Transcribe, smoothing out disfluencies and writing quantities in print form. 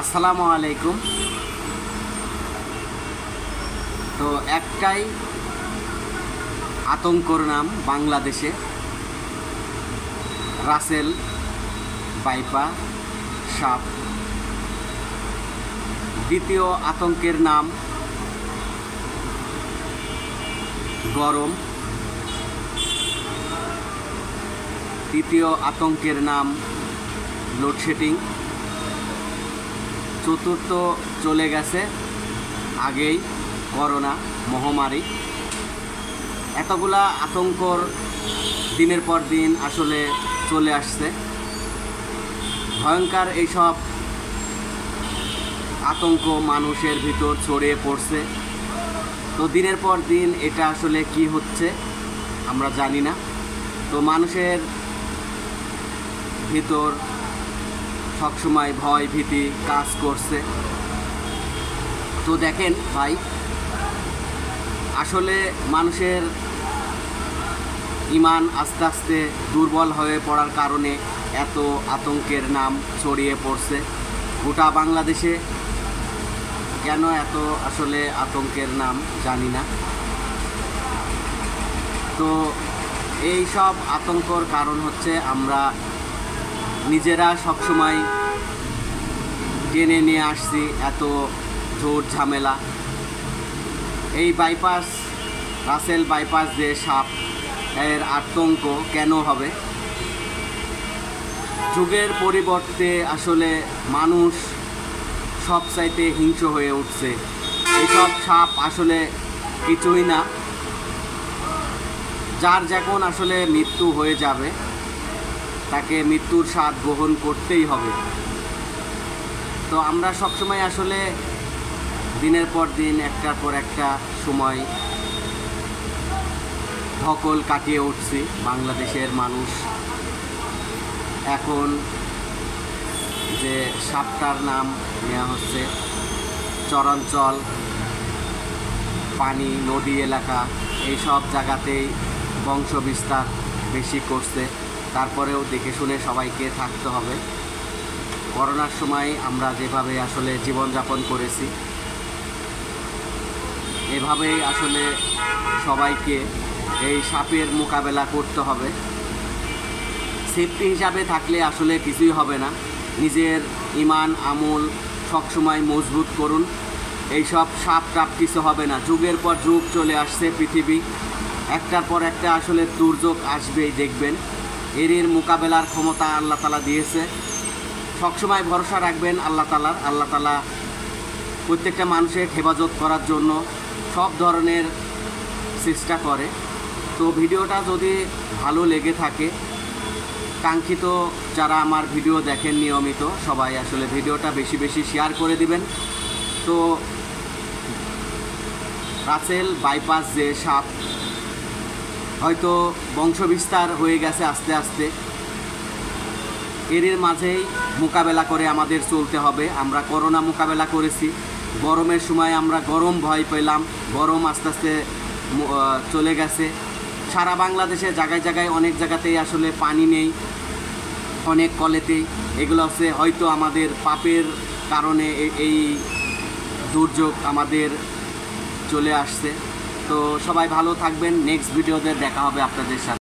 আসসালামু আলাইকুম। তো একটাই আতঙ্কর নাম বাংলাদেশে, রাসেল ভাইপার সাপ। দ্বিতীয় আতঙ্কের নাম গরম। তৃতীয় আতঙ্কের নাম লোডশেডিং। চতুর্থ চলে গেছে আগেই করোনা মহামারী। এতগুলা আতঙ্কর দিনের পর দিন আসলে চলে আসছে। ভয়ঙ্কর এইসব আতঙ্ক মানুষের ভিতর ছড়িয়ে পড়ছে। তো দিনের পর দিন এটা আসলে কি হচ্ছে আমরা জানি না। তো মানুষের ভিতর সবসময় ভয় ভীতি কাজ করছে। তো দেখেন ভাই, আসলে মানুষের ঈমান আস্তে আস্তে দুর্বল হয়ে পড়ার কারণে এত আতঙ্কের নাম ছড়িয়ে পড়ছে গোটা বাংলাদেশে। কেন এত আসলে আতঙ্কের নাম জানি না। তো এই সব আতঙ্কর কারণ হচ্ছে আমরা নিজেরা সবসময় টেনে নিয়ে আসছি এত ঝোট ঝামেলা। এই বাইপাস, রাসেল বাইপাস যে সাপ, এর আতঙ্ক কেন হবে? যুগের পরিবর্তে আসলে মানুষ সবচাইতে হিংস্র হয়ে উঠছে। এইসব সাপ আসলে কিছুই না। যার যখন আসলে মৃত্যু হয়ে যাবে তাকে মৃত্যুর স্বাদ গ্রহণ করতেই হবে। তো আমরা সবসময় আসলে দিনের পর দিন একটার পর একটা সময় ধকল কাটিয়ে উঠছি বাংলাদেশের মানুষ। এখন যে সাপটার নাম নেওয়া হচ্ছে, চরাঞ্চল, পানি, নদী এলাকা, এই সব জায়গাতেই বংশ বিস্তার বেশি করছে। তারপরেও দেখে শুনে সবাইকে থাকতে হবে। করোনার সময় আমরা যেভাবে আসলে জীবনযাপন করেছি, এভাবেই আসলে সবাইকে এই সাপের মোকাবেলা করতে হবে। সেফটি হিসাবে থাকলে আসলে কিছুই হবে না। নিজের ঈমান আমল সবসময় মজবুত করুন। এইসব সাপ টাপ কিছু হবে না। যুগের পর যুগ চলে আসছে পৃথিবী, একটার পর একটা আসলে দুর্যোগ আসবেই দেখবেন। এর মোকাবেলার ক্ষমতা আল্লাহ তাআলা দিয়েছে। সবসময় ভরসা রাখবেন আল্লাহ তাআলার। আল্লাহ তাআলা প্রত্যেকটা মানুষের হেফাজত করার জন্য সব ধরনের চেষ্টা করে। তো ভিডিওটা যদি ভালো লেগে থাকে, কাঙ্ক্ষিত যারা আমার ভিডিও দেখেন নিয়মিত, সবাই আসলে ভিডিওটা বেশি বেশি শেয়ার করে দিবেন। তো রাসেল বাইপাস যে সাপ, হয়তো বংশবিস্তার হয়ে গেছে আস্তে আস্তে। এর মাঝেই মোকাবেলা করে আমাদের চলতে হবে। আমরা করোনা মোকাবেলা করেছি। গরমের সময় আমরা গরম ভয় পেলাম, গরম আস্তে আস্তে চলে গেছে। সারা বাংলাদেশে জায়গায় জায়গায় অনেক জায়গাতেই আসলে পানি নেই, অনেক কলেতেই। এগুলো হচ্ছে হয়তো আমাদের পাপের কারণে এই দুর্যোগ আমাদের চলে আসছে। তো সবাই ভালো থাকবেন। নেক্সট ভিডিওতে দেখা হবে আপনাদের সাথে।